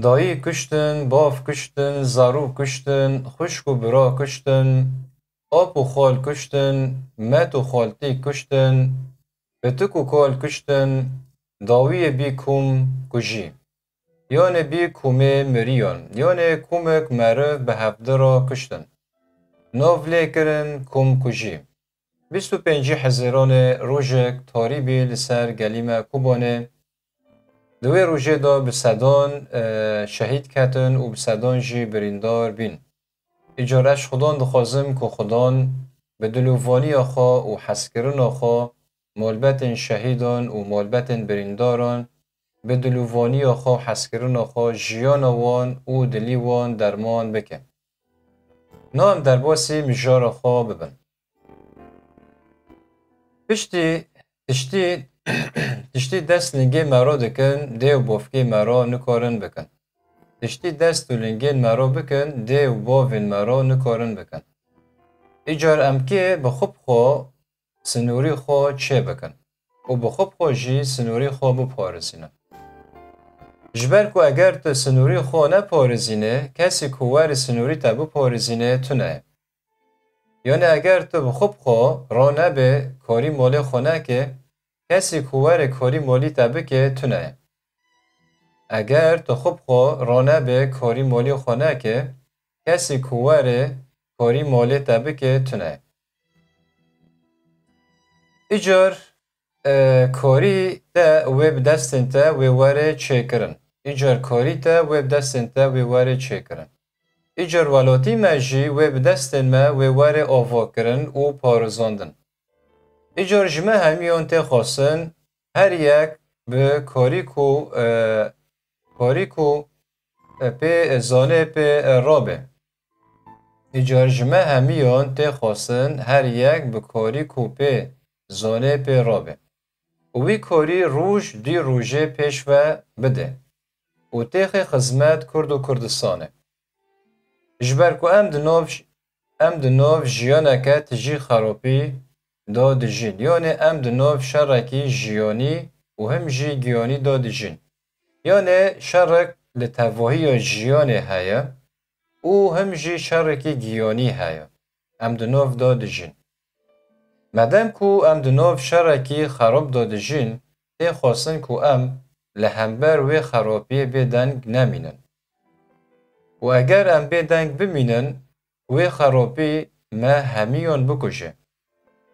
دایی کشتن، باف کشتن، زارو کشتن، خشک و برا کشتن، آب و خال کشتن، مت و خالتی کشتن، بتک و کال کشتن، داوی بی کوم کجی. یانه بی کومه مریان، یانه کومک مره به هفدرا کشتن. ناو لیکرن کوم کجی. 25 حزیران روژک تاریبی لسر گلیمه کوبانه دوی روژه دا به صدان شهید کتن و به صدان جی بریندار بین. اجارش خدان دخوازم که خدان به دلووانی آخا و حسکرن آخا مالبت شهیدان و مالبت برینداران به دلووانی آخا و حسکرن آخا جیان وان و دلی وان درمان بکن. نام در باسی مجار آخا ببن. تشتی دست لنگه مرا دکن دیو بافکی مرا نکارن بکن. تشتی دست و لنگین مرا بکن دیو باوین مرا نکارن بکن. ایجار امکه بخوب خوا سنوری خوا چه بکن و بخوب خوا جی سنوری خوا بپارزینه. جبر کو اگر تو سنوری خوا نپارزینه کسی کوار سنوری تا بپارزینه تو نه. یعنی اگر تو بخوب خوا را نبه کاری مال خونه که کسی کوار کاری مالی تبه که تو نه. اگر تو خوب خوا رانه به کاری مالی خانه که کسی کوار کاری مالی تبه که تو نه. ایجار کاری تا ویب دستن تا ویواره چه کرن. ایجار کاری تا ویب دستن تا ویواره چه کرن. ایجار ولاتی مجی ویب دستن ما ویواره آوا کرن و پارزاندن. ایجار جمعه همیان تا خواستن هر یک به کاری کو پی زانه پی رابه. ایجار جمعه همیان تا خواستن هر یک به کاری کو پی زانه پی رابه. وی کاری روش دی روژه پیش و بده. و تیخ خدمت کرد و کردستانه. جبر کو ام دناف جیانه که تجی خرابی داد جین. یعنی ام دناف شرکی جیانی و هم جی گیانی داد جین. یعنی شرک لتواهی جیانی هیا و هم جی شرکی گیانی هیا. ام دناف داد جین. مدام کو ام دناف شرکی خراب داد جین تی خواستن کو ام لهمبر و خرابی بدنگ نمینن. و اگر ام بدنگ بمینن و خرابی ما همیان بکشه.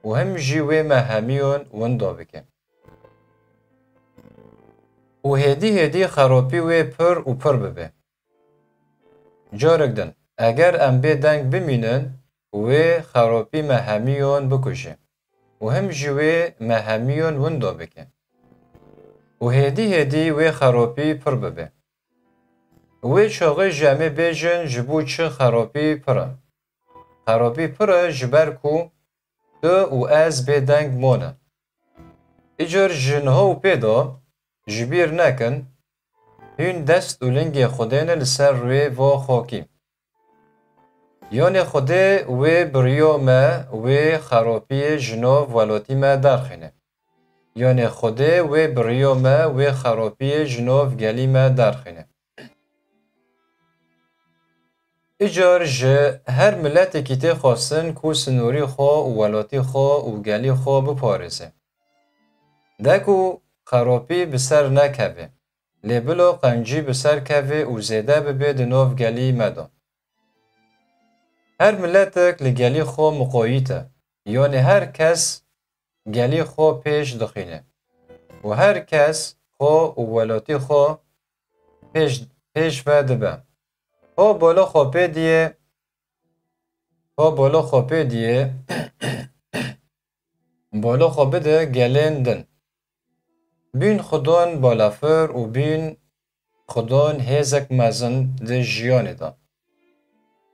و هم جی و ما همیان وندا بکن. و هدی خرابی و پر ببه. جارگدن اگر ام بدنگ بمینن و خرابی ما همیان بکشه. و هم جی و ما همیان وندا بکن. و هدی و خرابی پر ببه. و چاقه جمع بیجن جبو چه خرابی پره. خرابی پره جبر کو تو و از بدنگ مانه. ایجار جنها و پیدا جبیر نکن هین دست و لنگ خودین لسر روی و خاکی. یعنی خوده و بریا ما و خرابی جنها ولاتی ما درخینه. یعنی خوده و بریا ما و خرابی جنها گلی ما درخینه. ایجار جه هر ملت کیته خواستن کو سنوری خوا و ولاتی خوا و گلی خوا بپارزه. دکو خرابی بسر نکوه. لیبلو قنجی بسر کوه و زیده ببه دنوف گلی مدان. هر ملتک لگلی خوا مقاییته. یعنی هر کس گلی خوا پیش دخینه. و هر کس خوا و ولاتی خوا پیش و دبه. ها بالا خوابه دیه بالا خوابه ده گلندن. بین خدان بالافر و بین خدان هزک مزن ده جیانه دا.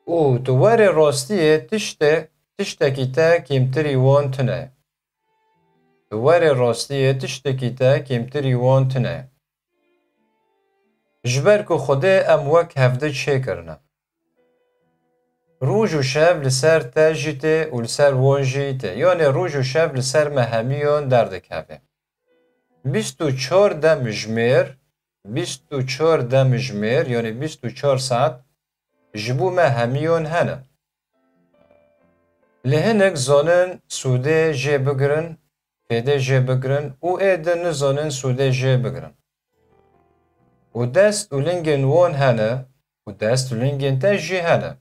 او دوار راستیه تشتکی تا کمتری وان تنه. دوار راستیه تشتکی تا کمتری وان تنه. جبر که خوده ام وک هفته چه کرنه. روز و شب لسر تاجیته و لسر وانجیته. یعنی روز و شب لسر مهمیان درده که. 24 مجمر 24 demjmer yani 24 saat ji bo me hemîyon hene. Li hinek zanin Sûdê jê bigirin, pêdê jê bigirin û êdin nizanin Sûdê jê bigirin. û dest û lingên wan hene û dest û lingên te jî hene.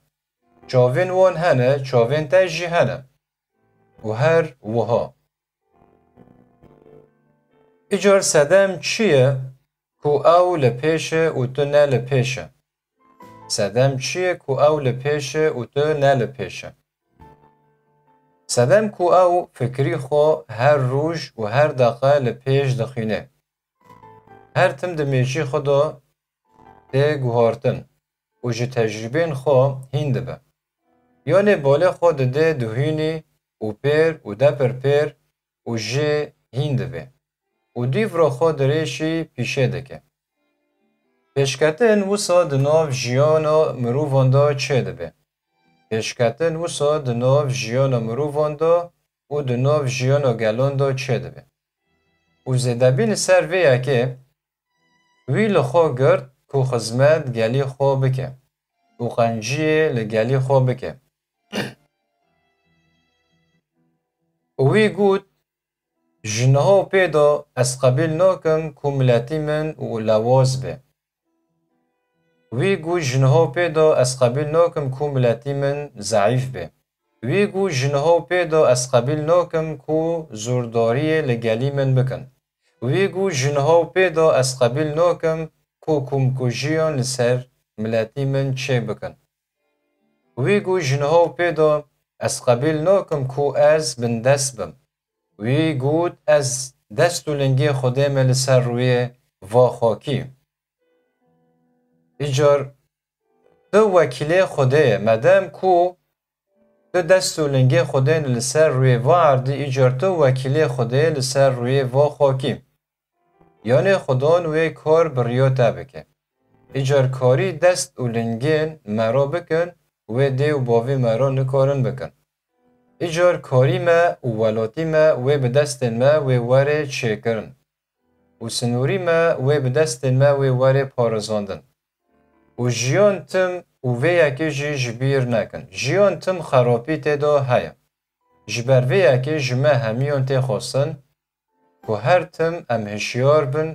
Çavên wan hene, çavên te jî hene. û her wiha. Îcar sedem çi ye ku ew li pêş e û tu ne li pêş e? Sedem çi ye ku ew li pêş e û tu ne li pêş e? Sedem ku ew fikrî xwe her roj û her deqe li pêş dixwîne. Her tim di mêjî xwe de tê guhartin û ji tecrübên xwe hîn dibe. Yanê balê xwe dide dihûnî û pêr û depirpêr û jê hîn dibe. û dîvra xwe dirêşî pîşê dike. Pêşketin wisa di nav jiyana mirovan da çê dibe? Pêşketin wisa di nav jiyana mirovan da û di nav jiyana gelan da çê dibe? û zêdebî li ser vê yekê, wî li xwe girt ku xizmet gelî xwe bike û qenciyê li gelî xwe bike. û wî got ji niha pê de ez qebîl nakim ku miletî min lewaz be. Wî got ji niha pê de ez qebîl nakim ku miletî min zeîf be. Wî got ji niha pê de ez qebîl nakim ku zordariyê li gelî min bikin. Wî got ji niha pê de ez qebîl nakim ku komkujiyan li ser miletî min çê bikin. Wî got ji niha pê de ez qebîl nakim ku ez bindest bim. Wî got ez dest û lingê Xwedê me li ser rûyê va xakî. Îcar tu wekîlê Xwedê ye medem ku tu dest û lingê Xwedê li ser rûyê va erdî îcar tu wekîlê Xwedê li ser rûyê va xakî. Yanê Xwedan wê kar biriya te bike. Îcar karî dest û lingên me ra bikin wê dê û bavê me ra nikarin bikin. Îcar karî me û welatî me wê bi destên me wê were çêkirin. û sinûrî me wê bi destên me wê were parêzandin. û jiyan tim û vê yekê jî ji bîr nekin. Jiyan tim xerapî tê de heye. Ji ber vê yekê ji me hemîyan tê xwestin ku her tim em hişyar bin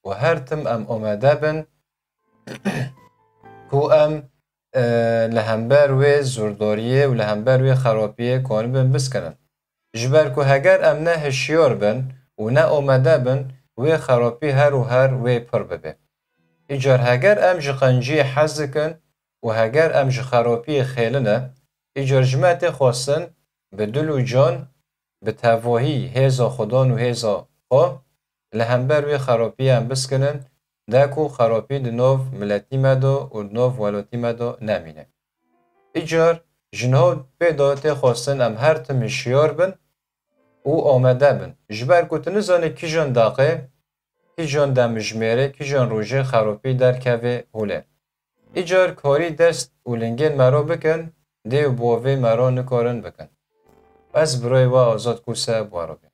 û her tim em amade bin ku em li hember wê zordariyê û li hember wê xerapiyê kanibin biskinin. Ji ber ku heger em ne hişyar bin û ne amade bin wê xerapî her û her wê pir bibe. Îcar heger em ji qenciyê hez dikin û heger em ji xerapiyê xêline, îcar ji me tê xwestin bi dil û can, bi tevahî hêza Xwedan û hêza xwe li hember wê xerapiyê em biskinin de ku xerapî di nav miletî me de û di nav welatî me de nemîne. Îcar ji niha pê de tê xwestin em her tim hişyar bin û amade bin. Ji ber ku tu nizanî kîjan deqê, kîjan demjimêrê, kîjan rojê xerapî derkeve hûlê. Îcar karî dest û lingên me ra bikin, dê û bavê me ra nikarin bikin. Ez birayê we Azad Kûse bu arabe.